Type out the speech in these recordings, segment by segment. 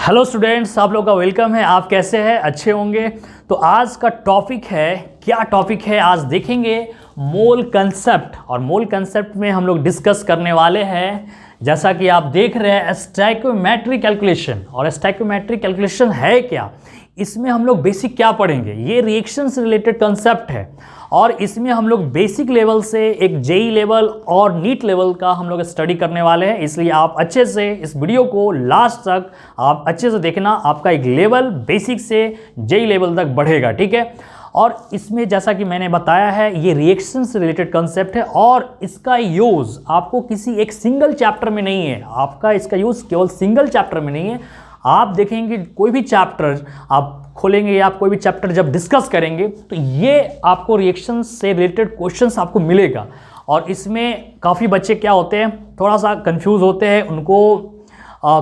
Hello students, आप लोग का वेलकम है। आप कैसे हैं? अच्छे होंगे। तो आज का टॉपिक है, क्या टॉपिक है आज देखेंगे, मोल कंसेप्ट। और मोल कंसेप्ट में हम लोग डिस्कस करने वाले हैं, जैसा कि आप देख रहे हैं, स्टोइकोमेट्रिक कैलकुलेशन। और स्टोइकोमेट्रिक कैलकुलेशन है क्या, इसमें हम लोग बेसिक क्या पढ़ेंगे, ये रिएक्शन से रिलेटेड कंसेप्ट है। और इसमें हम लोग बेसिक लेवल से एक जेई लेवल और नीट लेवल का हम लोग स्टडी करने वाले हैं। इसलिए आप अच्छे से इस वीडियो को लास्ट तक आप अच्छे से देखना, आपका एक लेवल बेसिक से जेई लेवल तक बढ़ेगा, ठीक है। और इसमें जैसा कि मैंने बताया है, ये रिएक्शन से रिलेटेड कंसेप्ट है और इसका यूज़ आपको किसी एक सिंगल चैप्टर में नहीं है। आपका इसका यूज़ केवल सिंगल चैप्टर में नहीं है। आप देखेंगे कोई भी चैप्टर आप खोलेंगे या आप कोई भी चैप्टर जब डिस्कस करेंगे तो ये आपको रिएक्शन से रिलेटेड क्वेश्चंस आपको मिलेगा। और इसमें काफ़ी बच्चे क्या होते हैं, थोड़ा सा कंफ्यूज होते हैं, उनको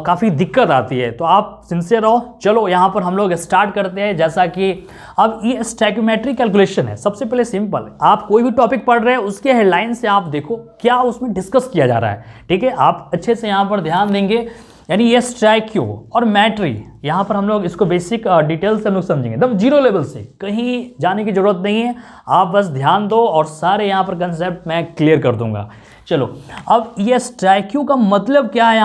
काफ़ी दिक्कत आती है। तो आप सिंसियर रहो। चलो यहाँ पर हम लोग स्टार्ट करते हैं। जैसा कि अब ये स्टोइकोमेट्रिक कैलकुलेशन है। सबसे पहले सिंपल, आप कोई भी टॉपिक पढ़ रहे हैं उसके हेडलाइन से आप देखो क्या उसमें डिस्कस किया जा रहा है, ठीक है। आप अच्छे से यहाँ पर ध्यान देंगे। यानी ये स्टोइको और मैट्री, यहाँ पर हम लोग इसको बेसिक डिटेल से हम लोग समझेंगे, एकदम जीरो लेवल से, कहीं जाने की जरूरत नहीं है। आप बस ध्यान दो और सारे यहाँ पर कंसेप्ट मैं क्लियर कर दूंगा। चलो, अब ये स्टोइको का मतलब क्या है,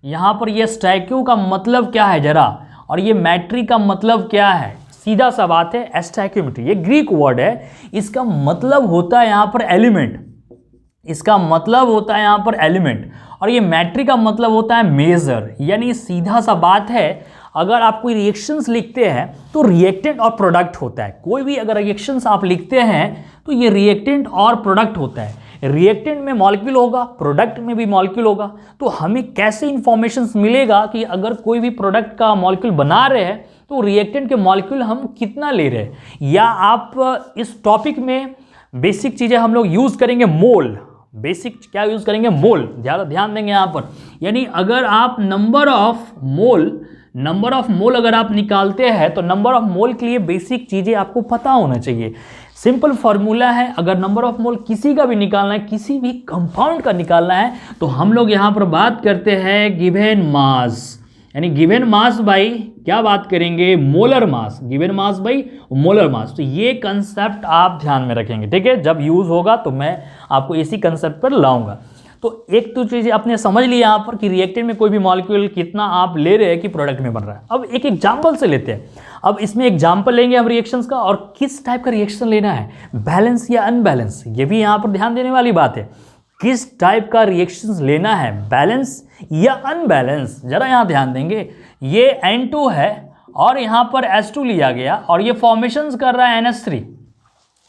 यहाँ पर ये स्टोइको का मतलब क्या है जरा, और ये मैट्री का मतलब क्या है। सीधा सा बात है, स्टोइकोमेट्री ये ग्रीक वर्ड है, इसका मतलब होता है यहाँ पर एलिमेंट, इसका मतलब होता है यहाँ पर एलिमेंट। और ये मैट्री का मतलब होता है मेजर। यानी सीधा सा बात है, अगर आप कोई रिएक्शंस लिखते हैं तो रिएक्टेंट और प्रोडक्ट होता है। कोई भी अगर रिएक्शंस आप लिखते हैं तो ये रिएक्टेंट और प्रोडक्ट होता है। रिएक्टेंट में मॉलिक्यूल होगा, प्रोडक्ट में भी मॉलिक्यूल होगा। तो हमें कैसे इंफॉर्मेशन मिलेगा कि अगर कोई भी प्रोडक्ट का मॉलिक्यूल बना रहे हैं तो रिएक्टेंट के मॉलिक्यूल हम कितना ले रहे हैं। या आप इस टॉपिक में बेसिक चीज़ें हम लोग यूज़ करेंगे, मोल। बेसिक क्या यूज़ करेंगे, मोल। ध्यान देंगे यहाँ पर। यानी अगर आप नंबर ऑफ मोल अगर आप निकालते हैं तो नंबर ऑफ मोल के लिए बेसिक चीज़ें आपको पता होना चाहिए। सिंपल फॉर्मूला है, अगर नंबर ऑफ मोल किसी का भी निकालना है, किसी भी कंपाउंड का निकालना है, तो हम लोग यहाँ पर बात करते हैं गिवन मास। यानी गिवन मास बाई क्या बात करेंगे, molar mass. Given mass by molar mass. तो ये कंसेप्ट आप ध्यान में रखेंगे, ठीक है। जब यूज़ होगा तो मैं आपको इसी कंसेप्ट पर लाऊंगा। तो एक तो चीज़ आपने समझ लिया यहाँ पर कि रिएक्टेंट में कोई भी मॉलिक्यूल कितना आप ले रहे हैं कि प्रोडक्ट में बन रहा है। अब एक एग्जाम्पल से लेते हैं। अब इसमें एग्जाम्पल लेंगे हम रिएक्शंस का, और किस टाइप का रिएक्शन लेना है, बैलेंस या अनबैलेंस, ये भी यहाँ पर ध्यान देने वाली बात है। किस टाइप का रिएक्शंस लेना है, बैलेंस या अनबैलेंस, जरा यहाँ ध्यान देंगे। ये N2 है और यहाँ पर H2 लिया गया और ये फॉर्मेशंस कर रहा है NH3,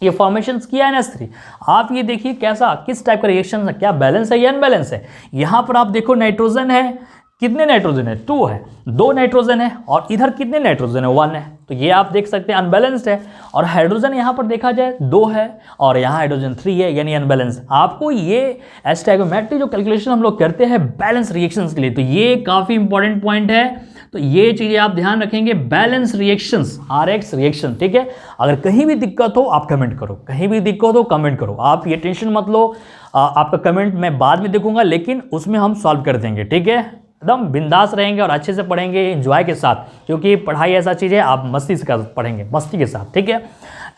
ये फॉर्मेशंस किया NH3। आप ये देखिए कैसा, किस टाइप का रिएक्शन है, क्या बैलेंस है या अनबैलेंस है। यहाँ पर आप देखो नाइट्रोजन है, कितने नाइट्रोजन है, 2 है, 2 नाइट्रोजन है, और इधर कितने नाइट्रोजन है, 1 है। तो ये आप देख सकते हैं अनबैलेंस्ड है। और हाइड्रोजन यहाँ पर देखा जाए 2 है और यहाँ हाइड्रोजन 3 है, यानी अनबैलेंस। आपको ये स्टोइकोमेट्री जो कैलकुलेशन हम लोग करते हैं बैलेंस रिएक्शंस के लिए, तो ये काफ़ी इंपॉर्टेंट पॉइंट है। तो ये चीज़ें आप ध्यान रखेंगे, बैलेंस रिएक्शंस, RX रिएक्शन, ठीक है। अगर कहीं भी दिक्कत हो आप कमेंट करो, कहीं भी दिक्कत हो कमेंट करो, आप ये टेंशन मत लो। आपका कमेंट मैं बाद में देखूंगा, लेकिन उसमें हम सॉल्व कर देंगे, ठीक है। एकदम बिंदास रहेंगे और अच्छे से पढ़ेंगे एंजॉय के साथ, क्योंकि पढ़ाई ऐसा चीज़ है, आप मस्ती से पढ़ेंगे, मस्ती के साथ, ठीक है।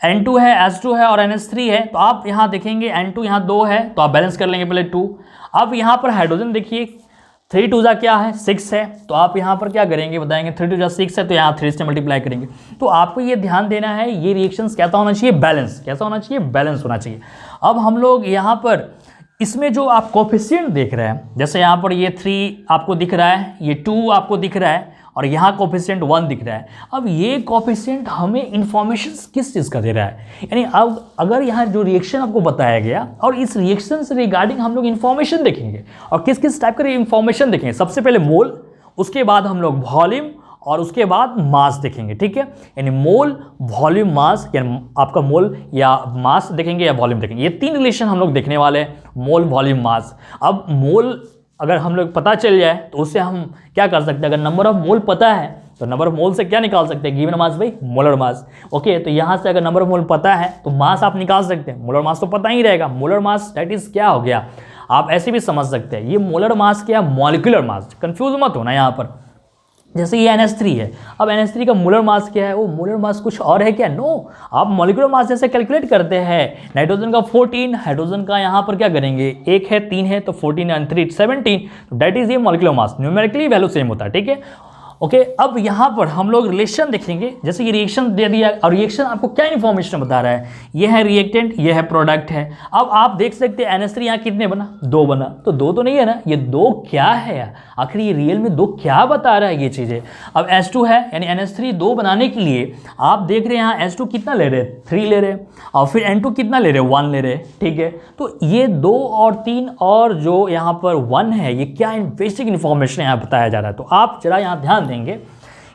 N2 है, H2 है और NH3 है। तो आप यहाँ देखेंगे N2 यहाँ 2 है, तो आप बैलेंस कर लेंगे पहले 2। अब यहाँ पर हाइड्रोजन देखिए, 3 2 जा क्या है, 6 है। तो आप यहाँ पर क्या करेंगे बताएंगे, 3 2 जा 6 है, तो यहाँ 3 से मल्टीप्लाई करेंगे। तो आपको ये ध्यान देना है, ये रिएक्शंस कैसा होना चाहिए, बैलेंस। कैसा होना चाहिए, बैलेंस होना चाहिए। अब हम लोग यहाँ पर इसमें जो आप कोफिशिएंट देख रहे हैं, जैसे यहाँ पर ये 3 आपको दिख रहा है, ये 2 आपको दिख रहा है, और यहाँ कोफिशिएंट 1 दिख रहा है। अब ये कोफिशिएंट हमें इंफॉर्मेशन किस चीज़ का दे रहा है, यानी अब अगर यहाँ जो रिएक्शन आपको बताया गया और इस रिएक्शन से रिगार्डिंग हम लोग इन्फॉर्मेशन देखेंगे। और किस किस टाइप का इन्फॉर्मेशन देखेंगे, सबसे पहले मोल, उसके बाद हम लोग वॉल्यूम, और उसके बाद मास देखेंगे, ठीक है। यानी मोल, वॉल्यूम, मास, यानी आपका मोल या मास देखेंगे या वॉल्यूम देखेंगे। ये 3 रिलेशन हम लोग देखने वाले हैं, मोल, वॉल्यूम, मास। अब मोल अगर हम लोग पता चल जाए तो उससे हम क्या कर सकते हैं, अगर नंबर ऑफ मोल पता है तो नंबर ऑफ मोल से क्या निकाल सकते हैं, given mass by molar mass. Okay, तो यहाँ से अगर नंबर ऑफ मोल पता है तो मास आप निकाल सकते हैं। मोलर मास तो पता ही रहेगा, मोलर मास दैट इज क्या हो गया, आप ऐसे भी समझ सकते हैं, ये मोलर मास क्या, मॉलिक्यूलर मास। कंफ्यूज मत होना यहाँ पर, जैसे ये NH3 है, अब NH3 का मोलर मास क्या है? वो मोलर मास कुछ और है क्या? नो, आप मॉलिक्यूलर मास जैसे कैलकुलेट करते हैं। नाइट्रोजन का 14, हाइड्रोजन का यहाँ पर क्या करेंगे, 1 है 3 है तो 14 एंड 3 17, तो दैट इज ये molecular mass, numerically value same होता है, ठीक है। ओके, अब यहाँ पर हम लोग रिलेशन देखेंगे। जैसे ये रिएक्शन दे दिया और रिएक्शन आपको क्या इन्फॉर्मेशन बता रहा है, ये है रिएक्टेंट, ये है प्रोडक्ट है। अब आप देख सकते हैं NH3 यहाँ कितने बना, 2 बना, तो 2 तो नहीं है ना, ये 2 क्या है आखिर, ये रियल में 2 क्या बता रहा है ये चीज़ें। अब H2 है, यानी NH3 2 बनाने के लिए आप देख रहे हैं यहाँ H2 कितना ले रहे, 3 ले रहे, और फिर N2 कितना ले रहे, 1 ले रहे, ठीक है। तो ये 2 और 3 और जो यहाँ पर 1 है, ये क्या बेसिक इन्फॉर्मेशन यहाँ बताया जा रहा है। तो आप जरा यहाँ ध्यान देंगे,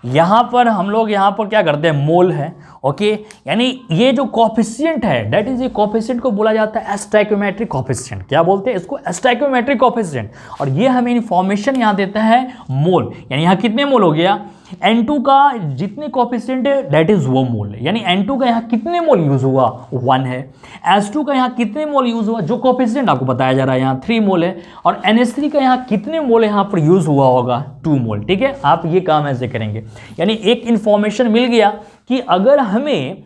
यहाँ पर हम लोग यहाँ पर क्या करते हैं, मोल है, ओके, यानी ये जो कोफिशिएंट है दैट इज, ये कोफिशिएंट को बोला जाता है स्टोइकोमेट्रिक कोफिशिएंट। क्या बोलते हैं इसको, स्टोइकोमेट्रिक कोफिशिएंट। और ये हमें इन्फॉर्मेशन यहाँ देता है मोल, यानी यहाँ कितने मोल हो गया, N2 का जितने कोफिशिएंट है दैट इज वो मोल है, यानी N2 का यहाँ कितने मोल यूज हुआ, 1 है। H2 का यहाँ कितने मोल यूज हुआ, जो कोफिशिएंट आपको बताया जा रहा है यहाँ 3 मोल है। और NH3 का यहाँ कितने मोल यहाँ पर यूज हुआ होगा, 2 मोल, ठीक है। आप ये काम ऐसे करेंगे, यानी एक इन्फॉर्मेशन मिल गया कि अगर हमें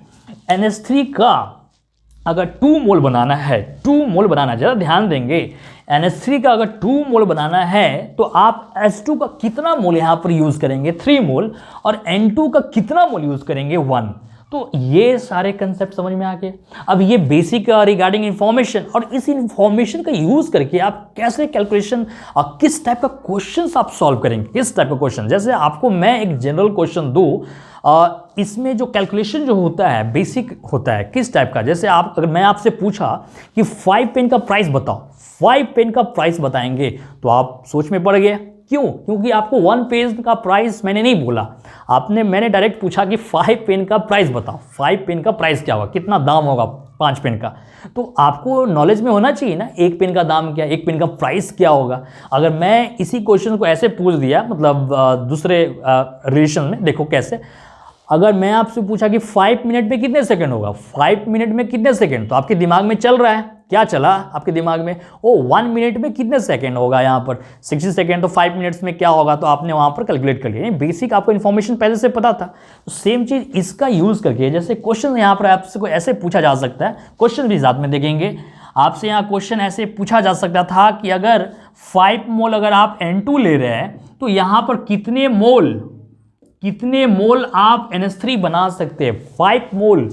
NH3 का अगर 2 मोल बनाना है, 2 मोल बनाना, ज़रा ध्यान देंगे, NH3 का अगर 2 मोल बनाना है तो आप H2 का कितना मोल यहाँ पर यूज़ करेंगे, 3 मोल, और N2 का कितना मोल यूज़ करेंगे, 1। तो ये सारे कंसेप्ट समझ में आ गए। अब ये बेसिक रिगार्डिंग इन्फॉर्मेशन, और इस इन्फॉर्मेशन का यूज़ करके आप कैसे कैलकुलेशन और किस टाइप का क्वेश्चन आप सॉल्व करेंगे, किस टाइप का क्वेश्चन। जैसे आपको मैं एक जनरल क्वेश्चन दूँ, इसमें जो कैलकुलेशन जो होता है बेसिक होता है किस टाइप का। जैसे आप, अगर मैं आपसे पूछा कि 5 पेन का प्राइस बताओ, 5 पेन का प्राइस बताएंगे, तो आप सोच में पड़ गए। क्यों? क्योंकि आपको 1 पेन का प्राइस मैंने नहीं बोला, मैंने डायरेक्ट पूछा कि 5 पेन का प्राइस बताओ, 5 पेन का प्राइस क्या होगा, कितना दाम होगा 5 पेन का। तो आपको नॉलेज में होना चाहिए ना, 1 पेन का दाम क्या, 1 पेन का प्राइस क्या होगा। अगर मैं इसी क्वेश्चन को ऐसे पूछ दिया, मतलब दूसरे रिलेशन में, देखो कैसे, अगर मैं आपसे पूछा कि 5 मिनट में कितने सेकंड होगा, 5 मिनट में कितने सेकंड, तो आपके दिमाग में चल रहा है, क्या चला आपके दिमाग में, ओ 1 मिनट में कितने सेकंड होगा, यहाँ पर 60 सेकंड, तो 5 मिनट्स में क्या होगा, तो आपने वहाँ पर कैलकुलेट कर लिया। बेसिक आपको इन्फॉर्मेशन पहले से पता था। तो सेम चीज़ इसका यूज़ करके, जैसे क्वेश्चन यहाँ पर आपसे कोई ऐसे पूछा जा सकता है, क्वेश्चन भी साथ में देखेंगे आपसे। यहाँ क्वेश्चन ऐसे पूछा जा सकता था कि अगर 5 मोल अगर आप N2 ले रहे हैं तो यहाँ पर कितने मोल आप NH3 बना सकते हैं। 5 मोल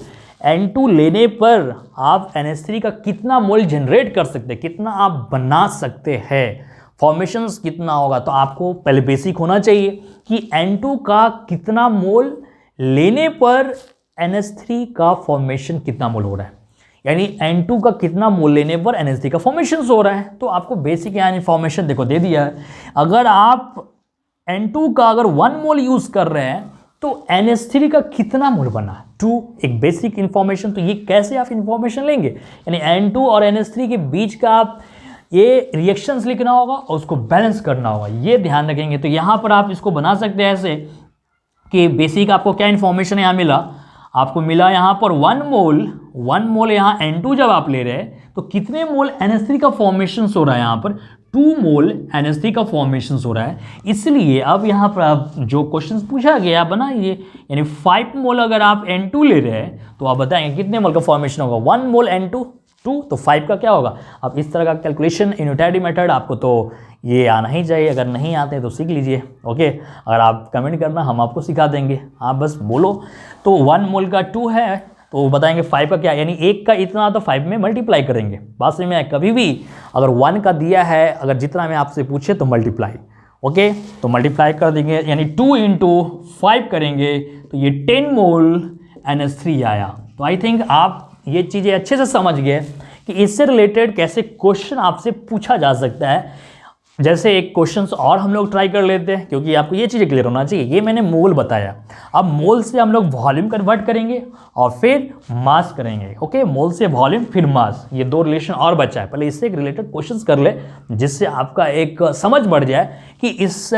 N2 लेने पर आप NH3 का कितना मोल जनरेट कर सकते हैं, कितना आप बना सकते हैं, फॉर्मेशंस कितना होगा। तो आपको पहले बेसिक होना चाहिए कि N2 का कितना मोल लेने पर NH3 का फॉर्मेशन कितना मोल हो रहा है, यानी N2 का कितना मोल लेने पर NH3 का फॉर्मेशन हो रहा है। तो आपको बेसिक यहाँ इन्फॉर्मेशन देखो दे दिया है। अगर आप N2 का अगर 1 मोल यूज़ कर रहे हैं तो NH3 का कितना मोल बना, 2, एक बेसिक इन्फॉर्मेशन। तो ये कैसे आप इन्फॉर्मेशन लेंगे, यानी N2 और NH3 के बीच का आप ये रिएक्शंस लिखना होगा और उसको बैलेंस करना होगा, ये ध्यान रखेंगे। तो यहाँ पर आप इसको बना सकते हैं ऐसे कि बेसिक आपको क्या इन्फॉर्मेशन यहाँ मिला, आपको मिला यहाँ पर 1 मोल यहाँ N2 जब आप ले रहे हैं तो कितने मोल NH3 का फॉर्मेशन हो रहा है, यहाँ पर 2 मोल NH3 का फॉर्मेशन हो रहा है। इसलिए अब यहाँ पर आप जो क्वेश्चन पूछा गया बनाइए, यानी 5 मोल अगर आप N2 ले रहे हैं तो आप बताएंगे कितने मोल का फॉर्मेशन होगा, 1 मोल N2 2, तो 5 का क्या होगा। अब इस तरह का कैलकुलेशन यूनिटरी मेथड आपको तो ये आना ही चाहिए, अगर नहीं आते तो सीख लीजिए, ओके। अगर आप कमेंट करना हम आपको सिखा देंगे, आप बस बोलो। तो 1 मोल का 2 है तो बताएंगे 5 का क्या, यानी 1 का इतना तो 5 में मल्टीप्लाई करेंगे। बात समझ में आए, कभी भी अगर 1 का दिया है, अगर जितना मैं आपसे पूछे तो मल्टीप्लाई, ओके, तो मल्टीप्लाई कर देंगे, यानी 2 × 5 करेंगे तो ये 10 मोल NH3 आया। तो आई थिंक आप ये चीज़ें अच्छे से समझ गए कि इससे रिलेटेड कैसे क्वेश्चन आपसे पूछा जा सकता है। जैसे एक क्वेश्चंस और हम लोग ट्राई कर लेते हैं, क्योंकि आपको ये चीज़ें क्लियर होना चाहिए। ये मैंने मोल बताया, अब मोल से हम लोग वॉल्यूम कन्वर्ट करेंगे और फिर मास करेंगे, ओके। मोल से वॉल्यूम फिर मास, ये 2 रिलेशन और बचा है। पहले इससे एक रिलेटेड क्वेश्चंस कर ले, जिससे आपका एक समझ बढ़ जाए कि इस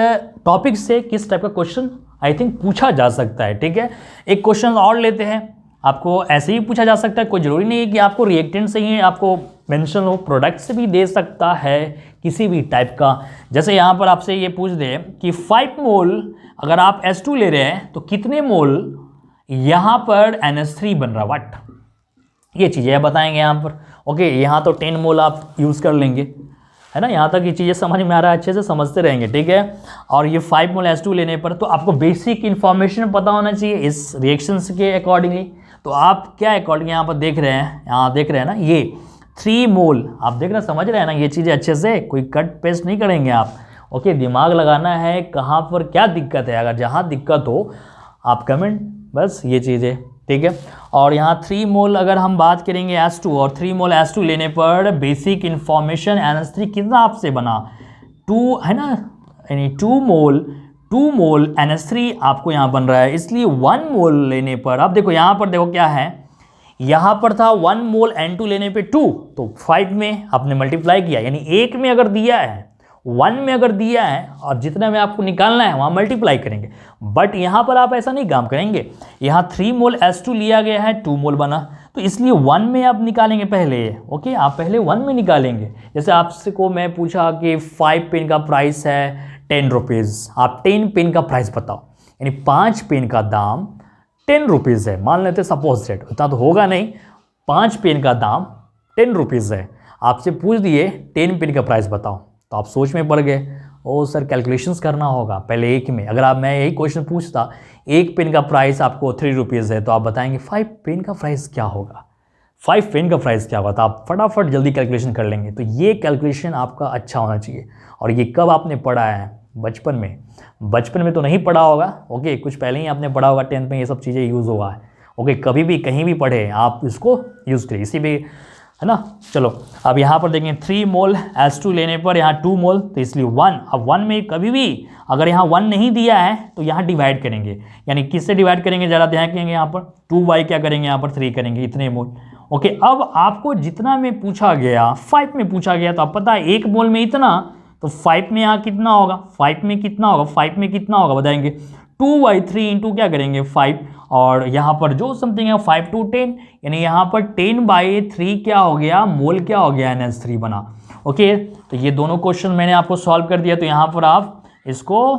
टॉपिक से किस टाइप का क्वेश्चन आई थिंक पूछा जा सकता है, ठीक है। एक क्वेश्चन और लेते हैं, आपको ऐसे ही पूछा जा सकता है, कोई ज़रूरी नहीं है कि आपको रिएक्टेंट से ही आपको मेंशन हो, प्रोडक्ट से भी दे सकता है किसी भी टाइप का। जैसे यहाँ पर आपसे ये पूछ दे कि 5 मोल अगर आप H2 ले रहे हैं तो कितने मोल यहाँ पर NH3 बन रहा, व्हाट, ये चीज़ें बताएंगे यहाँ पर। ओके, यहाँ तो 10 मोल आप यूज़ कर लेंगे, है ना, यहाँ तक ये चीज़ें समझ में आ रहा है, अच्छे से समझते रहेंगे, ठीक है। और ये 5 मोल H2 लेने पर तो आपको बेसिक इन्फॉर्मेशन पता होना चाहिए इस रिएक्शंस के अकॉर्डिंगली। तो आप क्या अकॉर्डिंग यहाँ पर देख रहे हैं, यहाँ देख रहे हैं ना, ये 3 मोल आप देख रहे हैं, समझ रहे हैं ना ये चीज़ें अच्छे से, कोई कट पेस्ट नहीं करेंगे आप। ओके, दिमाग लगाना है कहाँ पर क्या दिक्कत है, अगर जहाँ दिक्कत हो आप कमेंट, बस ये चीज़ें, ठीक है। और यहाँ 3 मोल अगर हम बात करेंगे H2 और 3 मोल H2 लेने पर बेसिक इन्फॉर्मेशन NH3 कितना आपसे बना, 2 है ना, यानी 2 मोल NH3 आपको यहाँ बन रहा है। इसलिए 1 मोल लेने पर आप देखो, यहाँ पर देखो क्या है, यहाँ पर था 1 मोल N2 लेने पे 2, तो 5 में आपने मल्टीप्लाई किया, यानी 1 में अगर दिया है, 1 में अगर दिया है और जितना में आपको निकालना है वहाँ मल्टीप्लाई करेंगे। बट यहाँ पर आप ऐसा नहीं काम करेंगे, यहाँ 3 मोल H2 लिया गया है, 2 मोल बना, तो इसलिए 1 में आप निकालेंगे पहले। ओके, आप पहले 1 में निकालेंगे। जैसे आपसे को मैं पूछा कि 5 पेन का प्राइस है 10 रुपीज़, आप 10 पेन का प्राइस बताओ, यानी 5 पेन का दाम 10 रुपीज़ है, मान लेते सपोज डेट, उतना तो होगा नहीं, 5 पेन का दाम 10 रुपीज़ है, आपसे पूछ दिए 10 पेन का प्राइस बताओ, तो आप सोच में पड़ गए, ओ सर कैलकुलेशंस करना होगा पहले एक में। अगर आप मैं यही क्वेश्चन पूछता, 1 पेन का प्राइस आपको 3 रुपीज़ है, तो आप बताएंगे 5 पेन का प्राइस क्या होगा, 5 पेन का प्राइस क्या होगा, तो आप फटाफट जल्दी कैलकुलेशन कर लेंगे। तो ये कैलकुलेशन आपका अच्छा होना चाहिए। और ये कब आपने पढ़ा है, बचपन में तो नहीं पढ़ा होगा, ओके, कुछ पहले ही आपने पढ़ा होगा, 10th में ये सब चीज़ें यूज़ हुआ है। ओके, कभी भी कहीं भी पढ़े आप इसको यूज़ करिए, इसी भी, है ना। चलो अब यहाँ पर देखेंगे 3 मोल H2 लेने पर यहाँ 2 मोल, तो इसलिए 1, अब 1 में कभी भी अगर यहाँ 1 नहीं दिया है तो यहाँ डिवाइड करेंगे, यानी किससे डिवाइड करेंगे, ज़रा ध्यान देंगे, यहाँ पर 2 बाई क्या करेंगे, यहाँ पर 3 करेंगे, इतने मोल। ओके, अब आपको जितना में पूछा गया, 5 में पूछा गया, तो आप पता है 1 मोल में इतना, तो 5 में यहाँ कितना होगा, 5 में कितना होगा, 5 में कितना होगा बताएंगे, 2/3 इंटू क्या करेंगे 5, और यहाँ पर जो समथिंग है 5 to 10, यानी यहाँ पर 10/3 क्या हो गया, मोल क्या हो गया, NH3 बना। ओके, तो ये दोनों क्वेश्चन मैंने आपको सॉल्व कर दिया, तो यहाँ पर आप इसको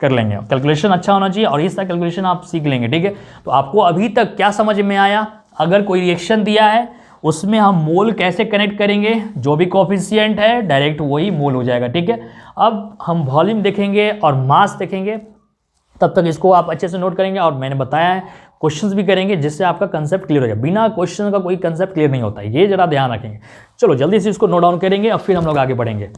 कर लेंगे। कैलकुलेशन अच्छा होना चाहिए और इसका कैलकुलेशन आप सीख लेंगे, ठीक है। तो आपको अभी तक क्या समझ में आया, अगर कोई रिएक्शन दिया है उसमें हम मोल कैसे कनेक्ट करेंगे, जो भी कोफिशिएंट है डायरेक्ट वही मोल हो जाएगा, ठीक है। अब हम वॉल्यूम देखेंगे और मास देखेंगे, तब तक इसको आप अच्छे से नोट करेंगे, और मैंने बताया है क्वेश्चंस भी करेंगे जिससे आपका कंसेप्ट क्लियर हो जाए। बिना क्वेश्चन का कोई कंसेप्ट क्लियर नहीं होता, ये जरा ध्यान रखेंगे। चलो जल्दी से इसको नोट डाउन करेंगे और फिर हम लोग आगे बढ़ेंगे।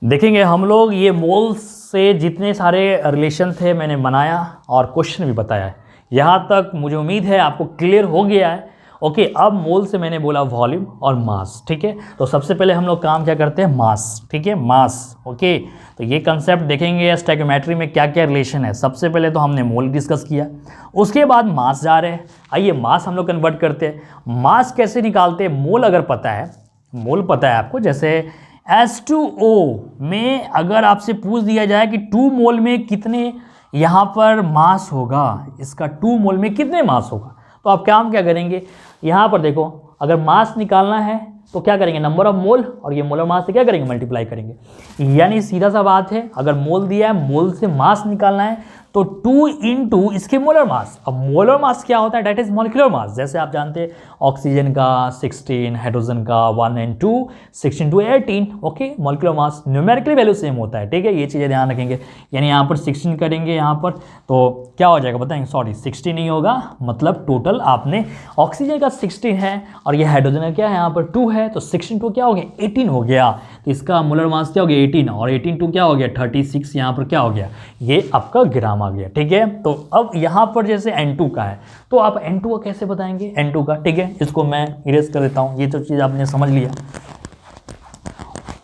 देखेंगे हम लोग ये मोल से जितने सारे रिलेशन थे मैंने बनाया और क्वेश्चन भी बताया है। यहाँ तक मुझे उम्मीद है आपको क्लियर हो गया है। ओके, अब मोल से मैंने बोला वॉल्यूम और मास, ठीक है। तो सबसे पहले हम लोग काम क्या करते हैं, मास, ठीक है, मास। ओके, तो ये कंसेप्ट देखेंगे स्टोइकियोमेट्री में क्या क्या रिलेशन है। सबसे पहले तो हमने मोल डिस्कस किया, उसके बाद मास जा रहे हैं। आइए मास हम लोग कन्वर्ट करते हैं। मास कैसे निकालते हैं, मोल अगर पता है, मोल पता है आपको, जैसे H2O में अगर आपसे पूछ दिया जाए कि 2 मोल में कितने यहाँ पर मास होगा, इसका 2 मोल में कितने मास होगा, तो आप काम क्या करेंगे, यहाँ पर देखो अगर मास निकालना है तो क्या करेंगे, नंबर ऑफ मोल, और ये मोलर मास से क्या करेंगे, मल्टीप्लाई करेंगे। यानी सीधा सा बात है, अगर मोल दिया है, मोल से मास निकालना है तो 2 इंटू इसके मोलर मास। अब मोलर मास क्या होता है, डेट इज मॉलिक्यूलर मास। जैसे आप जानते हैं ऑक्सीजन का 16, हाइड्रोजन का 1 and 2, 16 to 18। Okay, molecular mass numerical value same होता है, ठीक है, ये चीज़ें ध्यान रखेंगे। यानी यहाँ पर 16 करेंगे, यहाँ पर तो क्या हो जाएगा बताएंगे, सॉरी 16 नहीं होगा, मतलब टोटल आपने ऑक्सीजन का 16 है और ये हाइड्रोजन का क्या है, यहाँ पर 2 है, तो 16 to क्या हो गया, 18 हो गया। तो इसका मोलर मास क्या हो गया, 18, और 18 to क्या हो गया, 36, यहाँ पर क्या हो गया, ये आपका ग्राम आ गया, ठीक है। तो अब यहाँ पर जैसे N2 का है, तो आप N2 का कैसे बताएंगे, N2 का, ठीक है, इसको मैं इरेज कर देता हूँ, ये तो चीज़ आपने समझ लिया।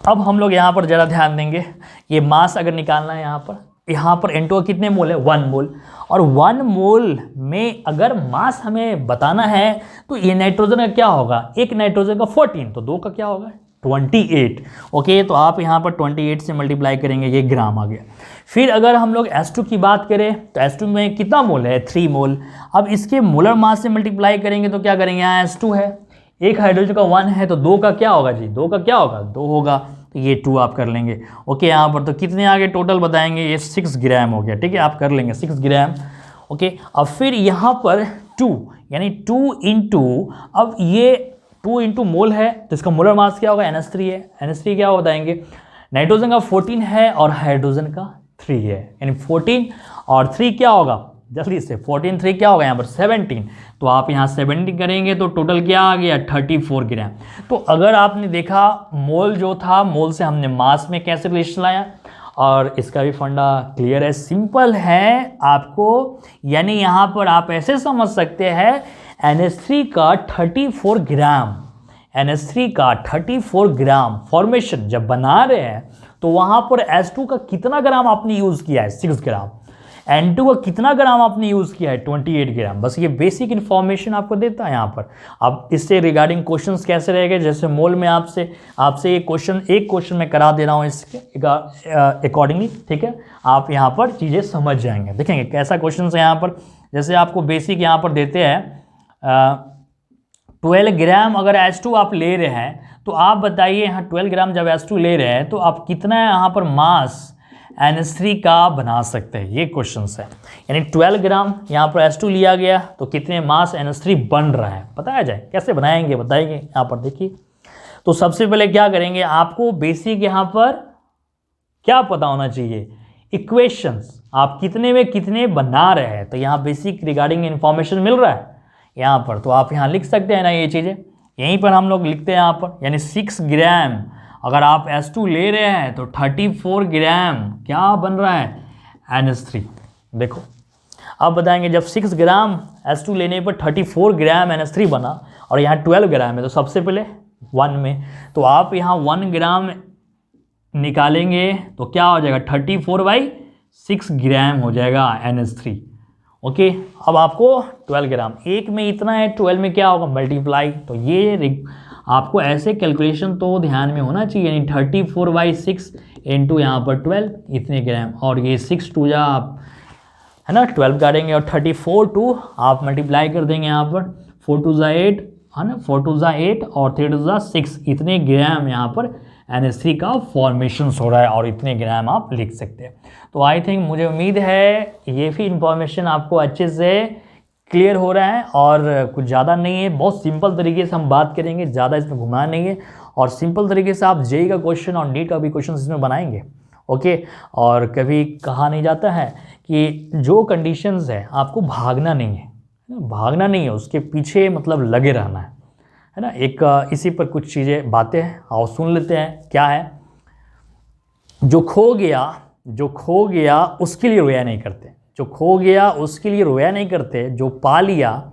अब हम लोग यहाँ पर ज़रा ध्यान देंगे, ये मास अगर निकालना है यहाँ पर N2 का कितने मोल है, 1 मोल, और 1 मोल में अगर मास हमें बताना है तो ये नाइट्रोजन का क्या होगा, एक नाइट्रोजन का 14, तो 2 का क्या होगा 28। ओके, तो आप यहाँ पर 28 से मल्टीप्लाई करेंगे, ये ग्राम आ गया। फिर अगर हम लोग H2 की बात करें तो H2 में कितना मोल है, 3 मोल। अब इसके मोलर मास से मल्टीप्लाई करेंगे तो क्या करेंगे, यहाँ H2 है, एक हाइड्रोजन का 1 है, तो 2 का क्या होगा जी, 2 का क्या होगा, 2 होगा, तो ये 2 आप कर लेंगे। ओके, यहाँ पर तो कितने आगे टोटल बताएंगे, ये 6 ग्राम हो गया। ठीक है, आप कर लेंगे 6 ग्राम। ओके, अब फिर यहाँ पर 2 यानी 2 इंटू, अब ये 2 इंटू मोल है तो इसका मोलर मास क्या होगा, NH3 है। NH3 क्या बताएंगे, नाइट्रोजन का 14 है और हाइड्रोजन का 3 है, यानी 14 और 3 क्या होगा, जल्दी से 14 3 क्या होगा यहाँ पर 17। तो आप यहाँ 17 करेंगे तो टोटल क्या आ गया, 34 ग्राम। तो अगर आपने देखा मोल जो था, मोल से हमने मास में कैसे रिलेशन लाया, और इसका भी फंडा क्लियर है, सिंपल है आपको, यानी यहाँ पर आप ऐसे समझ सकते हैं NH3 का 34 ग्राम, NH3 का 34 ग्राम फॉर्मेशन जब बना रहे हैं तो वहाँ पर H2 का कितना ग्राम आपने यूज़ किया है, 6 ग्राम। N2 का कितना ग्राम आपने यूज़ किया है, 28 ग्राम। बस ये बेसिक इन्फॉर्मेशन आपको देता है यहाँ पर। अब इससे रिगार्डिंग क्वेश्चंस कैसे रहेंगे, जैसे मोल में आपसे एक क्वेश्चन मैं करा दे रहा हूँ इसके अकॉर्डिंगली। ठीक है, आप यहाँ पर चीज़ें समझ जाएंगे, देखेंगे कैसा क्वेश्चन है यहाँ पर। जैसे आपको बेसिक यहाँ पर देते हैं 12 ग्राम अगर H2 आप ले रहे हैं तो आप बताइए यहाँ 12 ग्राम जब H2 ले रहे हैं तो आप कितना यहाँ पर मास NH3 का बना सकते हैं, ये क्वेश्चन है। यानी 12 ग्राम यहाँ पर H2 लिया गया तो कितने मास NH3 बन रहा है, बताया जाए कैसे बनाएंगे, बताएंगे यहाँ पर देखिए। तो सबसे पहले क्या करेंगे, आपको बेसिक यहाँ पर क्या पता होना चाहिए, इक्वेशंस, आप कितने में कितने बना रहे हैं, तो यहाँ बेसिक रिगार्डिंग इन्फॉर्मेशन मिल रहा है यहाँ पर। तो आप यहाँ लिख सकते हैं ना ये चीज़ें, यहीं पर हम लोग लिखते हैं यहाँ पर, यानी 6 ग्राम अगर आप H2 ले रहे हैं तो 34 ग्राम क्या बन रहा है, NH3। देखो अब बताएंगे जब 6 ग्राम H2 लेने पर 34 ग्राम NH3 बना और यहाँ 12 ग्राम है, तो सबसे पहले 1 में, तो आप यहाँ 1 ग्राम निकालेंगे तो क्या हो जाएगा, 34/6 ग्राम हो जाएगा NH3। ओके, अब आपको 12 ग्राम, एक में इतना है, 12 में क्या होगा, मल्टीप्लाई। तो ये आपको ऐसे कैलकुलेशन तो ध्यान में होना चाहिए, यानी 34/6 इंटू यहाँ पर 12 इतने ग्राम, और ये 6 टू जा आप है ना 12 काटेंगे और 34 टू आप मल्टीप्लाई कर देंगे यहाँ पर, 4 टू जा 8 है ना, 4 टू जा 8 और 3 टू जा 6, इतने ग्राम यहाँ पर NH3 का फॉर्मेशन हो रहा है, और इतने ग्राम आप लिख सकते हैं। तो आई थिंक, मुझे उम्मीद है ये भी इंफॉर्मेशन आपको अच्छे से क्लियर हो रहा है, और कुछ ज़्यादा नहीं है, बहुत सिंपल तरीके से हम बात करेंगे, ज़्यादा इसमें घुमाना नहीं है, और सिंपल तरीके से आप जेईई का क्वेश्चन और नीट का भी क्वेश्चन इसमें बनाएंगे। ओके, और कभी कहा नहीं जाता है कि जो कंडीशंस है आपको भागना नहीं है, भागना नहीं है, उसके पीछे मतलब लगे रहना है ना। एक इसी पर कुछ चीज़ें बातें हैं, आओ सुन लेते हैं क्या है। जो खो गया उसके लिए रोया नहीं करते, जो खो गया उसके लिए रोया नहीं करते, जो पा लिया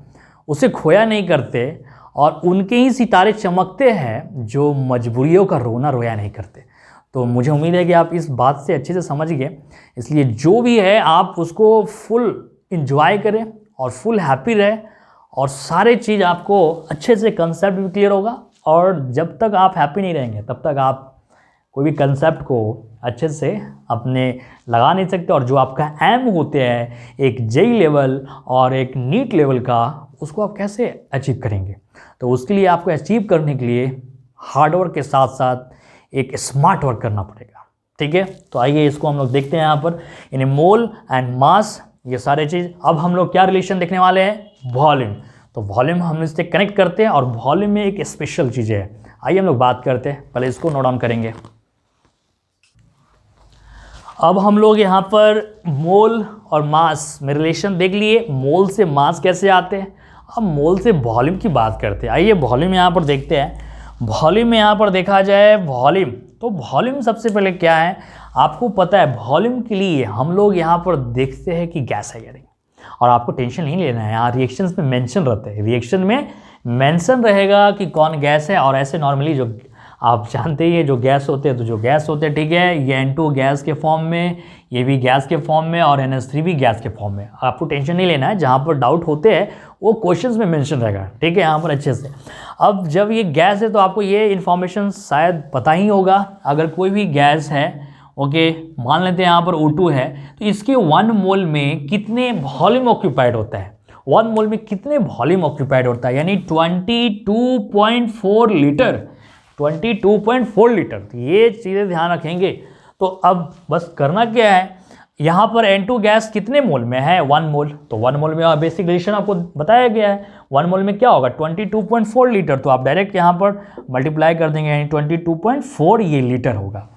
उसे खोया नहीं करते, और उनके ही सितारे चमकते हैं जो मजबूरियों का रोना रोया नहीं करते। तो मुझे उम्मीद है कि आप इस बात से अच्छे से समझ गए, इसलिए जो भी है आप उसको फुल इंजॉय करें और फुल हैप्पी रहे, और सारे चीज़ आपको अच्छे से कंसेप्ट भी क्लियर होगा। और जब तक आप हैप्पी नहीं रहेंगे तब तक आप कोई भी कंसेप्ट को अच्छे से अपने लगा नहीं सकते, और जो आपका एम होते हैं एक जेईई लेवल और एक नीट लेवल का, उसको आप कैसे अचीव करेंगे। तो उसके लिए आपको अचीव करने के लिए हार्डवर्क के साथ साथ एक स्मार्ट वर्क करना पड़ेगा। ठीक है, तो आइए इसको हम लोग देखते हैं यहाँ पर, यानी मोल एंड मास, ये सारे चीज़। अब हम लोग क्या रिलेशन देखने वाले हैं, वॉल्यूम। तो वॉल्यूम हम इससे कनेक्ट करते हैं, और वॉल्यूम में एक स्पेशल चीज़ें है, आइए हम लोग बात करते हैं। पहले इसको नोट डाउन करेंगे। अब हम लोग यहाँ पर मोल और मास में रिलेशन देख लिए, मोल से मास कैसे आते हैं। अब मोल से वॉल्यूम की बात करते हैं, आइए वॉल्यूम यहाँ पर देखते हैं। वॉल्यूम में यहाँ पर देखा जाए वॉल्यूम, तो वॉल्यूम सबसे पहले क्या है आपको पता है। वॉल्यूम के लिए हम लोग यहाँ पर देखते हैं कि गैस है या नहीं, और आपको टेंशन नहीं लेना है, यहाँ रिएक्शंस में मेंशन रहते हैं, रिएक्शन में मेंशन रहेगा कि कौन गैस है। और ऐसे नॉर्मली जो आप जानते ही है जो गैस होते हैं, तो जो गैस होते हैं, ठीक है, ये N2 गैस के फॉर्म में, ये भी गैस के फॉर्म में, और NH3 भी गैस के फॉर्म में। आपको टेंशन नहीं लेना है, जहाँ पर डाउट होते हैं वो क्वेश्चंस में मेंशन रहेगा, ठीक है, यहाँ पर अच्छे से। अब जब ये गैस है तो आपको ये इन्फॉर्मेशन शायद पता ही होगा। अगर कोई भी गैस है, ओके, मान लेते हैं यहाँ पर O2 है, तो इसके 1 मोल में कितने वॉल्यूम ऑक्यूपाइड होता है, 1 मोल में कितने वॉल्यूम ऑक्यूपाइड होता है, यानी 22.4 लीटर, 22.4 लीटर। तो ये चीज़ें ध्यान रखेंगे। तो अब बस करना क्या है, यहाँ पर N2 गैस कितने मोल में है, 1 मोल, तो 1 मोल में बेसिक रिलेशन आपको बताया गया है, 1 मोल में क्या होगा 22.4 लीटर, तो आप डायरेक्ट यहाँ पर मल्टीप्लाई कर देंगे, यानी 22.4 ये लीटर होगा।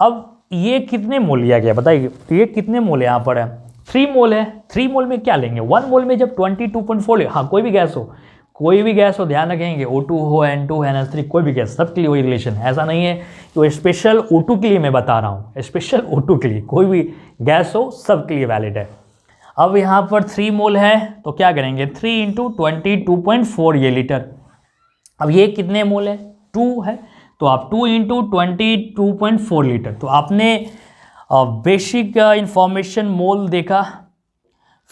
अब ये कितने मोल लिया गया बताइए, तो ये कितने मोल यहाँ पर है, 3 मोल है। 3 मोल में क्या लेंगे, 1 मोल में जब 22.4 ले, हाँ कोई भी गैस हो, कोई भी गैस हो, ध्यान रखेंगे, O2 हो, N2 है, NH3, कोई भी गैस, सबके लिए वही रिलेशन है। ऐसा नहीं है कि वो स्पेशल O2 के लिए मैं बता रहा हूँ, स्पेशल O2 के लिए, कोई भी गैस हो सबके लिए वैलिड है। अब यहाँ पर 3 मोल है, तो क्या करेंगे, 3 × 22.4 ये लीटर। अब ये कितने मोल है, 2 है, तो आप 2 × 22.4 लीटर। तो आपने बेसिक इंफॉर्मेशन मोल देखा,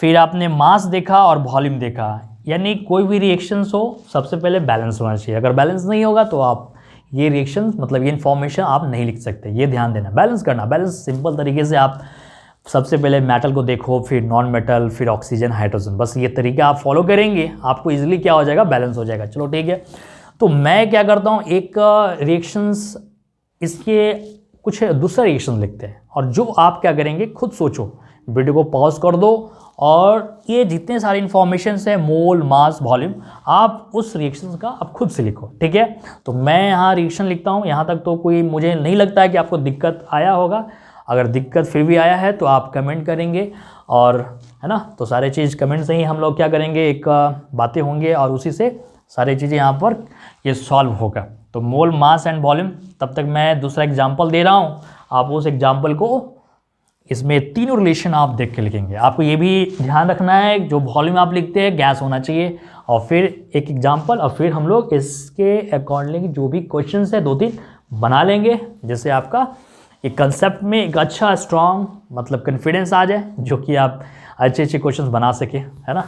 फिर आपने मास देखा और वॉल्यूम देखा, यानी कोई भी रिएक्शंस हो सबसे पहले बैलेंस होना चाहिए। अगर बैलेंस नहीं होगा तो आप ये रिएक्शंस, मतलब ये इन्फॉर्मेशन आप नहीं लिख सकते, ये ध्यान देना। बैलेंस करना, बैलेंस सिंपल तरीके से आप सबसे पहले मेटल को देखो, फिर नॉन मेटल, फिर ऑक्सीजन, हाइड्रोजन, बस ये तरीका आप फॉलो करेंगे, आपको इजीली क्या हो जाएगा, बैलेंस हो जाएगा। चलो ठीक है, तो मैं क्या करता हूँ, एक रिएक्शंस इसके कुछ दूसरा रिएक्शन लिखते हैं, और जो आप क्या करेंगे खुद सोचो, वीडियो को पॉज कर दो, और ये जितने सारे इन्फॉर्मेशन है, मोल, मास, वॉल्यूम, आप उस रिएक्शन का आप खुद से लिखो, ठीक है। तो मैं यहाँ रिएक्शन लिखता हूँ, यहाँ तक तो कोई मुझे नहीं लगता है कि आपको दिक्कत आया होगा। अगर दिक्कत फिर भी आया है तो आप कमेंट करेंगे, और है ना, तो सारे चीज़ कमेंट से ही हम लोग क्या करेंगे, एक बातें होंगे, और उसी से सारी चीज़ें यहाँ पर ये सॉल्व होगा। तो मोल, मास एंड वॉल्यूम, तब तक मैं दूसरा एग्जाम्पल दे रहा हूँ, आप उस एग्जाम्पल को, इसमें तीनों रिलेशन आप देख के लिखेंगे। आपको ये भी ध्यान रखना है, जो वॉल्यूम आप लिखते हैं गैस होना चाहिए, और फिर एक एग्जाम्पल, और फिर हम लोग इसके अकॉर्डिंग जो भी क्वेश्चंस है 2-3 बना लेंगे, जिससे आपका एक कंसेप्ट में एक अच्छा स्ट्रॉन्ग मतलब कॉन्फिडेंस आ जाए, जो कि आप अच्छे अच्छे क्वेश्चंस बना सके, है ना।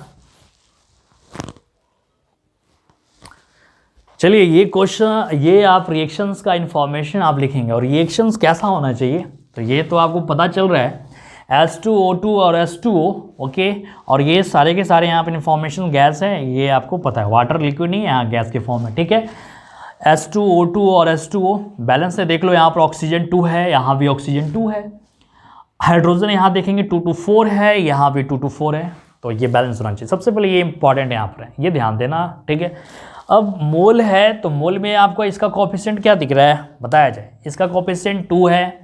चलिए, ये क्वेश्चन, ये आप रिएक्शंस का इंफॉर्मेशन आप लिखेंगे, और रिएक्शंस कैसा होना चाहिए, तो ये तो आपको पता चल रहा है, H2O2 और H2O, ओके, और ये सारे के सारे यहाँ पर इन्फॉर्मेशन गैस है, ये आपको पता है, वाटर लिक्विड नहीं है, यहाँ गैस के फॉर्म में, ठीक है। H2O2 और H2O बैलेंस है, देख लो, यहाँ पर ऑक्सीजन 2 है, यहाँ भी ऑक्सीजन 2 है, हाइड्रोजन यहाँ देखेंगे 2-4 है, यहाँ भी 2-4 है, तो ये बैलेंस होना चाहिए। सबसे पहले ये इंपॉर्टेंट है, यहाँ पर ये ध्यान देना, ठीक है। अब मोल है, तो मोल में आपको इसका कोएफिशिएंट क्या दिख रहा है, बताया जाए। इसका कोएफिशिएंट 2 है,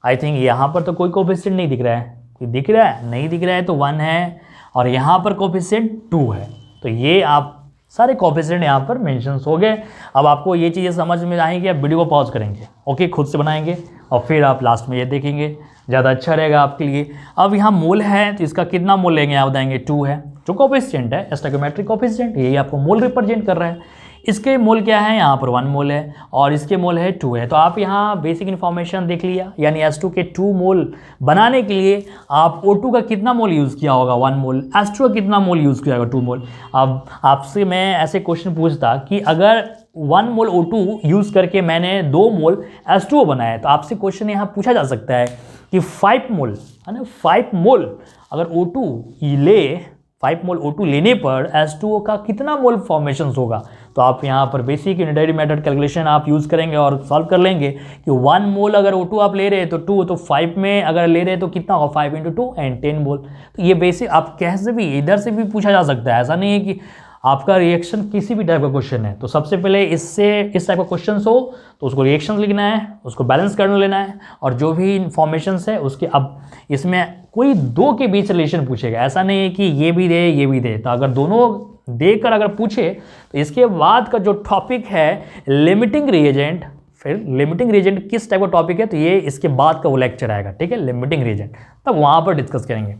आई थिंक यहाँ पर तो कोई कोएफिशिएंट नहीं दिख रहा है, कोई दिख रहा है, नहीं दिख रहा है, तो 1 है, और यहाँ पर कोएफिशिएंट 2 है, तो ये आप सारे कोएफिशिएंट यहाँ पर मेंशंस हो गए। अब आपको ये चीज़ें समझ में आएंगी, आप वीडियो को पॉज करेंगे, ओके, खुद से बनाएंगे, और फिर आप लास्ट में ये देखेंगे, ज़्यादा अच्छा रहेगा आपके लिए। अब यहाँ मोल है, तो इसका कितना मोल लेंगे, आप बताएंगे 2 है, जो कोएफिशिएंट है स्टोइकोमेट्रिक कोएफिशिएंट, यही आपको मोल रिप्रेजेंट कर रहा है। इसके मोल क्या है, यहाँ पर 1 मोल है, और इसके मोल है 2 है। तो आप यहाँ बेसिक इन्फॉर्मेशन देख लिया, यानी H2 के 2 मोल बनाने के लिए आप O2 का कितना मोल यूज़ किया होगा, 1 मोल, H2 का कितना मोल यूज़ किया होगा, 2 मोल। अब आपसे मैं ऐसे क्वेश्चन पूछता कि अगर 1 मोल O2 यूज़ करके मैंने 2 मोल H2O बनाया है, तो आपसे क्वेश्चन यहाँ पूछा जा सकता है कि 5 मोल, है ना, 5 मोल अगर O2 ले, 5 मोल O2 लेने पर H2O का कितना मोल फॉर्मेशन होगा। तो आप यहाँ पर बेसिक यूनिटरी मेथड कैलकुलेशन आप यूज़ करेंगे और सॉल्व कर लेंगे कि 1 मोल अगर O2 आप ले रहे हैं तो 2, तो 5 में अगर ले रहे हैं तो कितना होगा, 5 × 2 एंड 10 मोल। तो ये बेसिक आप कैसे भी इधर से भी पूछा जा सकता है, ऐसा नहीं है कि आपका रिएक्शन किसी भी टाइप का क्वेश्चन है। तो सबसे पहले इससे इस टाइप का क्वेश्चन हो तो उसको रिएक्शन लिखना है, उसको बैलेंस कर लेना है, और जो भी इंफॉर्मेशन है उसके, अब इसमें कोई 2 के बीच रिलेशन पूछेगा, ऐसा नहीं है कि ये भी दे ये भी दे। तो अगर दोनों देकर अगर पूछे तो इसके बाद का जो टॉपिक है लिमिटिंग रिएजेंट, फिर लिमिटिंग रिएजेंट किस टाइप का टॉपिक है, तो ये इसके बाद का वो लेक्चर आएगा, ठीक है, लिमिटिंग रिएजेंट, तब वहाँ पर डिस्कस करेंगे।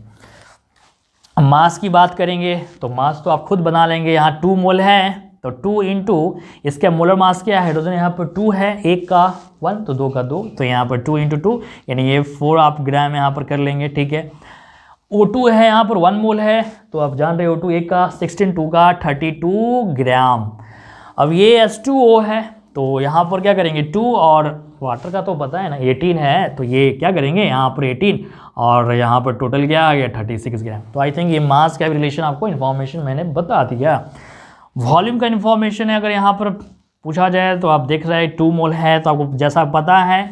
मास की बात करेंगे तो मास तो आप खुद बना लेंगे, यहाँ 2 मोल है, तो 2 इंटू इसका मोलर मास क्या है, हाइड्रोजन यहाँ पर 2 है, एक का 1 तो 2 का 2, तो यहाँ पर 2 इंटू 2 यानी ये 4 आप ग्राम यहाँ पर कर लेंगे, ठीक है। O2 है यहाँ पर 1 मोल है, तो आप जान रहे हो O2 एक का 16, 2 का 32 ग्राम। अब ये H2O है, तो यहाँ पर क्या करेंगे 2 और वाटर का तो पता है ना 18 है, तो ये क्या करेंगे यहाँ पर 18 और यहाँ पर टोटल क्या आ गया 36 ग्राम। तो आई थिंक ये मास का रिलेशन आपको इन्फॉर्मेशन मैंने बता दिया। वॉल्यूम का इन्फॉर्मेशन है, अगर यहाँ पर पूछा जाए तो आप देख रहे हैं 2 मोल है, तो आपको जैसा पता है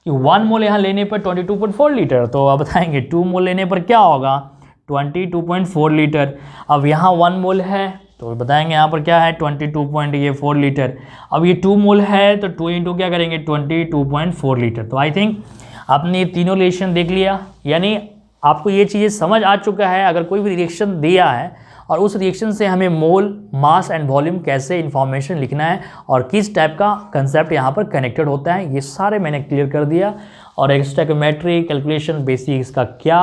कि 1 मोल यहाँ लेने पर 22.4 लीटर, तो आप बताएंगे 2 मोल लेने पर क्या होगा 22.4 लीटर। अब यहाँ 1 मोल है तो बताएंगे यहाँ पर क्या है 22.4 लीटर। अब ये 2 मोल है तो 2 इंटू क्या करेंगे 22.4 लीटर। तो आई थिंक आपने ये तीनों रिएक्शन देख लिया, यानी आपको ये चीज़ें समझ आ चुका है। अगर कोई भी रिएक्शन दिया है और उस रिएक्शन से हमें मोल, मास एंड वॉल्यूम कैसे इन्फॉर्मेशन लिखना है और किस टाइप का कंसेप्ट यहाँ पर कनेक्टेड होता है, ये सारे मैंने क्लियर कर दिया। और एक्स्ट्राक्योमेट्री कैलकुलेशन बेसिक्स का क्या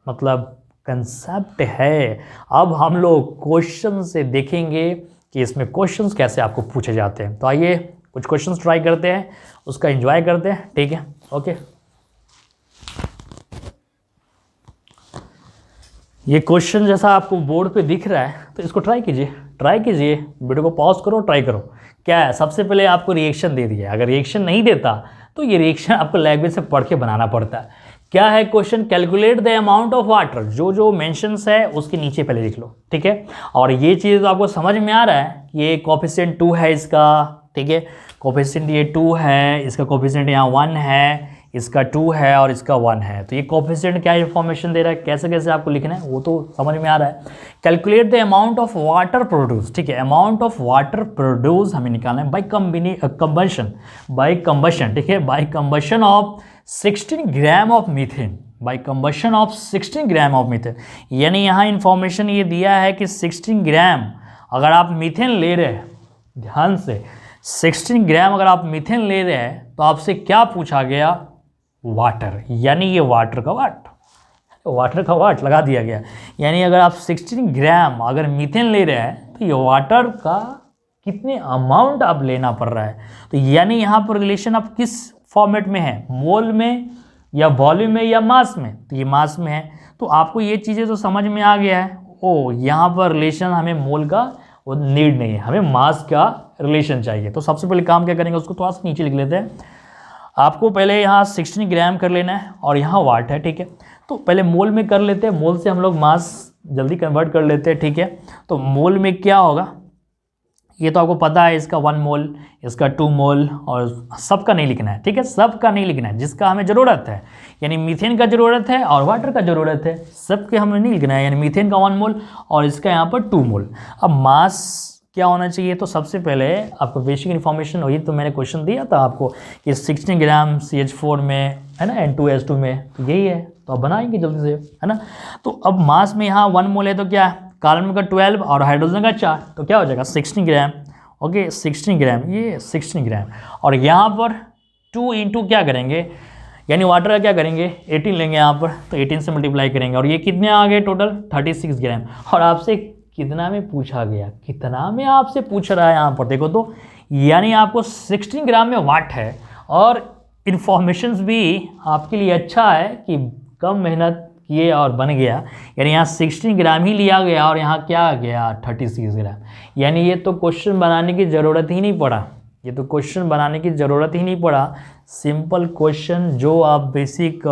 मतलब कंसेप्ट है, अब हम लोग क्वेश्चन से देखेंगे कि इसमें क्वेश्चंस कैसे आपको पूछे जाते हैं। तो आइए कुछ क्वेश्चंस ट्राई करते हैं, उसका एंजॉय करते हैं, ठीक है। ओके, ये क्वेश्चन जैसा आपको बोर्ड पे दिख रहा है तो इसको ट्राई कीजिए, वीडियो को पॉज करो, ट्राई करो। क्या है, सबसे पहले आपको रिएक्शन दे दिया, अगर रिएक्शन नहीं देता तो ये रिएक्शन आपको लैंग्वेज से पढ़ के बनाना पड़ता है। क्या है question, calculate the amount of water, जो मेंशंस है उसके नीचे पहले लिख लो, ठीक है। और ये चीज़ तो आपको समझ में आ रहा है, ये कोफिशिएंट 2 है इसका, ठीक है, कोफिशिएंट ये 2 है, इसका कोफिशिएंट यहाँ 1 है, इसका 2 है और इसका 1 है। तो ये कोफिशिएंट क्या इन्फॉर्मेशन दे रहा है, कैसे कैसे आपको लिखना है वो तो समझ में आ रहा है। Calculate the amount of water produce, ठीक है, अमाउंट ऑफ वाटर प्रोड्यूस हमें निकालना है बाय कंबशन, ठीक है, by combustion of 16 gram of methane, by combustion of 16 gram of methane. यानी यहाँ इन्फॉर्मेशन ये दिया है कि 16 ग्राम अगर आप मीथेन ले रहे हैं, ध्यान से 16 ग्राम अगर आप मीथेन ले रहे हैं तो आपसे क्या पूछा गया, वाटर, यानी ये वाटर का वाट लगा दिया गया। यानी अगर आप 16 ग्राम अगर मीथेन ले रहे हैं तो ये वाटर का कितने अमाउंट आप लेना पड़ रहा है। तो यानी यहाँ पर रिलेशन आप किस फॉर्मेट में है, मोल में या वॉल्यूम में या मास में, तो ये मास में है। तो आपको ये चीज़ें तो समझ में आ गया है। ओ, यहाँ पर रिलेशन हमें मोल का वो नीड नहीं है, हमें मास का रिलेशन चाहिए। तो सबसे पहले काम क्या करेंगे, उसको थोड़ा सा नीचे लिख लेते हैं। आपको पहले यहाँ 16 ग्राम कर लेना है और यहाँ वाट है, ठीक है। तो पहले मोल में कर लेते हैं, मोल से हम लोग मास जल्दी कन्वर्ट कर लेते हैं, ठीक है। तो मोल में क्या होगा, ये तो आपको पता है, इसका 1 मोल, इसका 2 मोल, और सबका नहीं लिखना है, ठीक है, सबका नहीं लिखना है, जिसका हमें ज़रूरत है। यानी मीथेन का ज़रूरत है और वाटर का ज़रूरत है, सबके हमें नहीं लिखना है। यानी मीथेन का 1 मोल और इसका यहाँ पर 2 मोल। अब मास क्या होना चाहिए, तो सबसे पहले आपको बेसिक इन्फॉर्मेशन हुई, तो मैंने क्वेश्चन दिया था आपको कि 16 ग्राम CH4 में है ना, N2H2 में, तो यही है, तो आप बनाएंगे जल्दी से, है ना। तो अब मास में यहाँ 1 मोल है तो क्या, कार्बन का 12 और हाइड्रोजन का 4, तो क्या हो जाएगा 16 ग्राम। ओके, 16 ग्राम, ये 16 ग्राम। और यहाँ पर 2 इंटू क्या करेंगे, यानी वाटर का क्या करेंगे 18 लेंगे यहाँ पर, तो 18 से मल्टीप्लाई करेंगे और ये कितने आ गए टोटल 36 ग्राम। और आपसे कितना में पूछा गया, कितना में आपसे पूछ रहा है यहाँ पर, देखो तो, यानी आपको 16 ग्राम में वाट है। और इन्फॉर्मेशंस भी आपके लिए अच्छा है कि कम मेहनत किए और बन गया। यानी यहाँ 16 ग्राम ही लिया गया और यहाँ क्या आ गया 36 ग्राम। यानी ये तो क्वेश्चन बनाने की ज़रूरत ही नहीं पड़ा, ये तो क्वेश्चन बनाने की ज़रूरत ही नहीं पड़ा। सिंपल क्वेश्चन जो आप बेसिक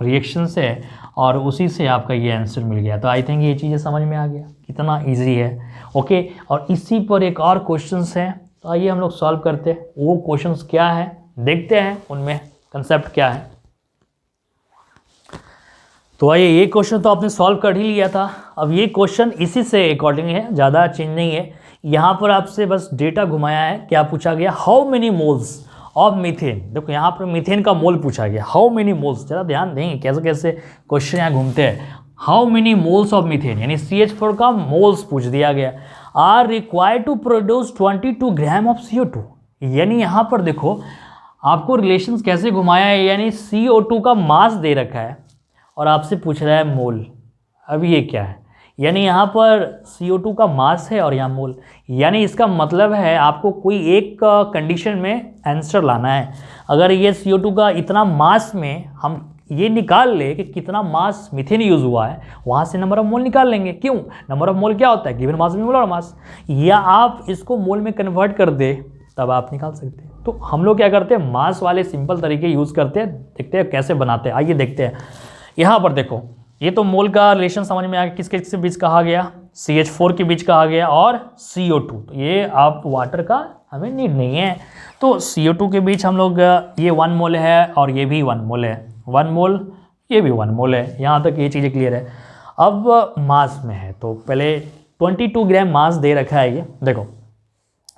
रिएक्शन से और उसी से आपका ये आंसर मिल गया। तो आई थिंक ये चीज़ें समझ में आ गया कितना इजी है। ओके, और इसी पर एक और क्वेश्चंस है, तो आइए हम लोग सॉल्व करते हैं। वो क्वेश्चंस क्या है देखते हैं, उनमें कंसेप्ट क्या है। तो आइए, ये क्वेश्चन तो आपने सॉल्व कर ही लिया था। अब ये क्वेश्चन इसी से अकॉर्डिंग है, ज़्यादा चेंज नहीं है। यहाँ पर आपसे बस डेटा घुमाया है। क्या पूछा गया, how many moles of methane. देखो यहाँ पर मीथेन का मोल पूछा गया, हाउ मेनी मोल्स। जरा ध्यान देंगे कैसे कैसे क्वेश्चन यहाँ घूमते हैं। How many moles of methane, यानी CH4 का मोल्स पूछ दिया गया। Are required to produce 22 gram of CO2। यानी यहाँ पर देखो आपको रिलेशंस कैसे घुमाया है, यानी CO2 का मास दे रखा है और आपसे पूछ रहा है मोल। अब ये क्या है, यानी यहाँ पर CO2 का मास है और यहाँ मोल, यानी इसका मतलब है आपको कोई एक कंडीशन में आंसर लाना है। अगर ये CO2 का इतना मास में हम ये निकाल ले कि कितना मास मीथेन यूज़ हुआ है, वहाँ से नंबर ऑफ मोल निकाल लेंगे। क्यों? नंबर ऑफ मोल क्या होता है? गिवन मास में मोलर मास। या आप इसको मोल में कन्वर्ट कर दे तब आप निकाल सकते हैं। तो हम लोग क्या करते हैं, मास वाले सिंपल तरीके यूज़ करते हैं, देखते हैं कैसे बनाते हैं। आइए देखते हैं। यहाँ पर देखो, ये तो मोल का रिलेशन समझ में आ गया, किसके किसके बीच कहा गया, CH4 के बीच कहा गया और CO2। तो ये आप वाटर का हमें नीड नहीं है, तो CO2 के बीच हम लोग ये 1 मोल है और ये भी 1 मोल है, 1 मोल, ये भी 1 मोल है। यहाँ तक ये चीज़ें क्लियर है। अब मास में है तो पहले 22 ग्राम मास दे रखा है। ये देखो,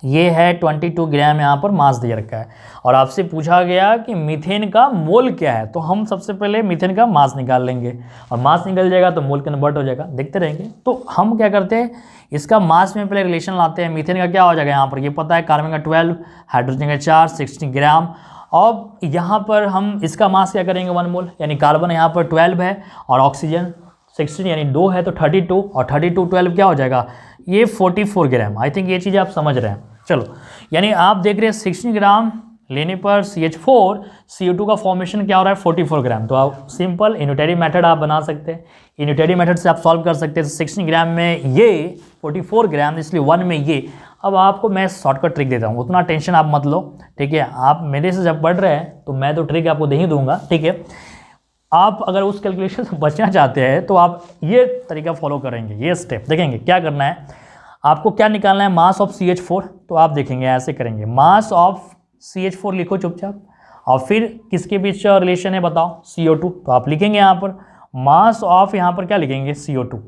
ये है 22 ग्राम यहाँ पर मास दे रखा है और आपसे पूछा गया कि मीथेन का मोल क्या है, तो हम सबसे पहले मीथेन का मास निकाल लेंगे और मास निकल जाएगा तो मोल कन्वर्ट हो जाएगा, देखते रहेंगे। तो हम क्या करते हैं, इसका मास में पहले रिलेशन लाते हैं। मीथेन का क्या हो जाएगा, यहाँ पर ये पता है, कार्बन का 12, हाइड्रोजन का 4, 60 ग्राम। अब यहाँ पर हम इसका मास क्या करेंगे, 1 मोल, यानी कार्बन यहाँ पर 12 है और ऑक्सीजन 16 यानी 2 है, तो 32 और 32 12 क्या हो जाएगा, ये 44 ग्राम। आई थिंक ये चीज़ें आप समझ रहे हैं। चलो, यानी आप देख रहे हैं 16 ग्राम लेने पर CH4 CO2 का फॉर्मेशन क्या हो रहा है, 44 ग्राम। तो आप सिंपल यूनिटरी मेथड आप बना सकते हैं, यूनिटरी मेथड से आप सॉल्व कर सकते हैं। 16 ग्राम में ये 44 ग्राम, इसलिए 1 में ये। अब आपको मैं शॉर्टकट ट्रिक देता हूँ, उतना टेंशन आप मत लो, ठीक है। आप मेरे से जब पढ़ रहे हैं तो मैं तो ट्रिक आपको दे ही दूंगा, ठीक है। आप अगर उस कैलकुलेशन से बचना चाहते हैं तो आप ये तरीका फॉलो करेंगे, ये स्टेप देखेंगे। क्या करना है आपको, क्या निकालना है, मास ऑफ CH4। तो आप देखेंगे ऐसे करेंगे, मास ऑफ CH4 लिखो चुपचाप, और फिर किसके बीच रिलेशन है बताओ, CO2। तो आप लिखेंगे यहाँ पर मास ऑफ, यहाँ पर क्या लिखेंगे, CO2,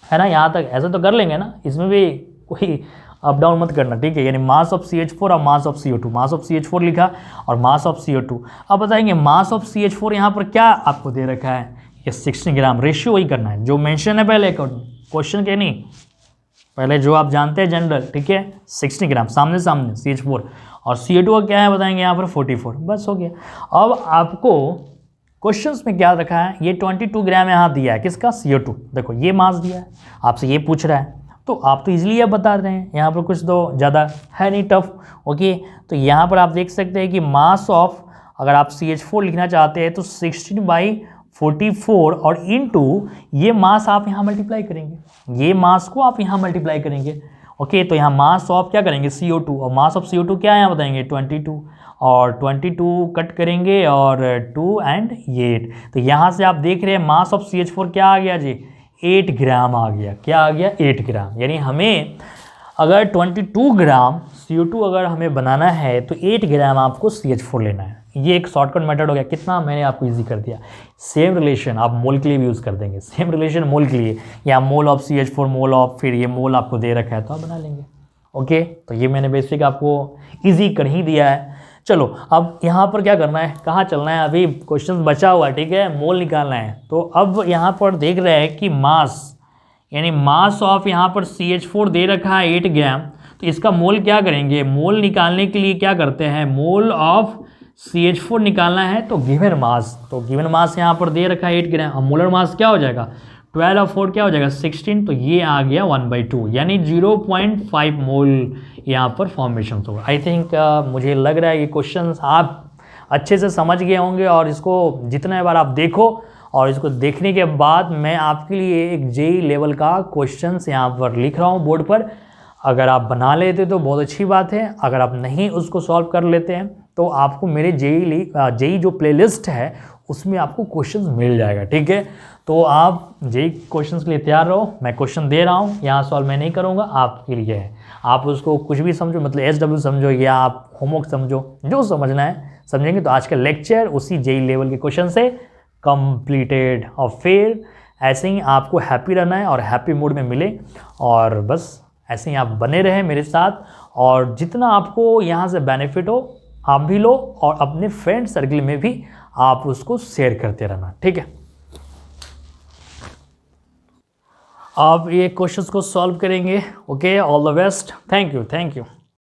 है ना। यहाँ तक ऐसे तो कर लेंगे ना, इसमें भी कोई अप डाउन मत करना, ठीक है। यानी मास ऑफ CH4 और mass of CO2, mass of CH4 लिखा और मास ऑफ CO2। अब बताएंगे मास ऑफ CH4 यहाँ पर क्या आपको दे रखा है, ये 16 ग्राम। रेशियो वही करना है जो मेंशन है पहले क्वेश्चन के, नहीं पहले जो आप जानते हैं जनरल, ठीक है। 16 ग्राम सामने सामने CH4 और CO2 का क्या है बताएंगे यहाँ पर 44, बस हो गया। अब आपको क्वेश्चंस में क्या रखा है, ये 22 ग्राम यहाँ दिया है, किसका, CO2। देखो ये मास दिया है, आपसे ये पूछ रहा है, तो आप तो इजीली आप बता रहे हैं, यहाँ पर कुछ तो ज़्यादा है नहीं टफ, ओके। तो यहाँ पर आप देख सकते हैं कि मास ऑफ, अगर आप CH4 लिखना चाहते हैं तो 16/44 और इनटू ये मास आप यहाँ मल्टीप्लाई करेंगे, ये मास को आप यहाँ मल्टीप्लाई करेंगे, ओके। तो यहाँ मास ऑफ क्या करेंगे, CO2, और मास ऑफ CO2 क्या है यहाँ बताएंगे 22, और 22 कट करेंगे और 2 एंड 8। तो यहाँ से आप देख रहे हैं मास ऑफ CH4 क्या आ गया जी, 8 ग्राम आ गया। क्या आ गया, 8 ग्राम। यानी हमें अगर 22 ग्राम CO2 अगर हमें बनाना है तो 8 ग्राम आपको CH4 लेना है। ये एक शॉर्टकट मेथड हो गया, कितना मैंने आपको इजी कर दिया। सेम रिलेशन आप मोल के लिए भी यूज़ कर देंगे, सेम रिलेशन मोल के लिए, या mole of CH4, mole of, फिर ये मोल आपको दे रखा है तो आप बना लेंगे, ओके। तो ये मैंने बेसिक आपको इजी कर ही दिया है। चलो अब यहाँ पर क्या करना है, कहाँ चलना है, अभी क्वेश्चन बचा हुआ है, ठीक है, मोल निकालना है। तो अब यहाँ पर देख रहे हैं कि मास, यानी मास ऑफ यहाँ पर CH4 दे रखा है 8 ग्राम, तो इसका मोल क्या करेंगे, मोल निकालने के लिए क्या करते हैं, मोल ऑफ CH4 निकालना है तो गिवन मास, तो गिवन मास यहाँ पर दे रखा है 8 ग्राम, और मोलर मास क्या हो जाएगा 12 और 4 क्या हो जाएगा 16, तो ये आ गया 1/2, यानी 0.5 मोल यहाँ पर फॉर्मेशन होगा। आई थिंक मुझे लग रहा है ये क्वेश्चन आप अच्छे से समझ गए होंगे, और इसको जितने बार आप देखो, और इसको देखने के बाद मैं आपके लिए एक JEE लेवल का क्वेश्चंस यहाँ पर लिख रहा हूँ बोर्ड पर। अगर आप बना लेते तो बहुत अच्छी बात है, अगर आप नहीं उसको सॉल्व कर लेते हैं तो आपको मेरे JEE जो प्लेलिस्ट है उसमें आपको क्वेश्चंस मिल जाएगा, ठीक है। तो आप JEE क्वेश्चंस के लिए तैयार रहो, मैं क्वेश्चन दे रहा हूँ, यहाँ सॉल्व मैं नहीं करूँगा, आपके लिए है। आप उसको कुछ भी समझो, मतलब SW समझो या आप होमवर्क समझो, जो समझना है समझेंगे। तो आज का लेक्चर उसी JEE लेवल के क्वेश्चन से कंप्लीटेड, और फिर ऐसे ही आपको हैप्पी रहना है और हैप्पी मूड में मिले, और बस ऐसे ही आप बने रहें मेरे साथ, और जितना आपको यहाँ से बेनिफिट हो आप भी लो, और अपने फ्रेंड सर्कल में भी आप उसको शेयर करते रहना, ठीक है। आप ये क्वेश्चंस को सॉल्व करेंगे, okay. All the best, thank you.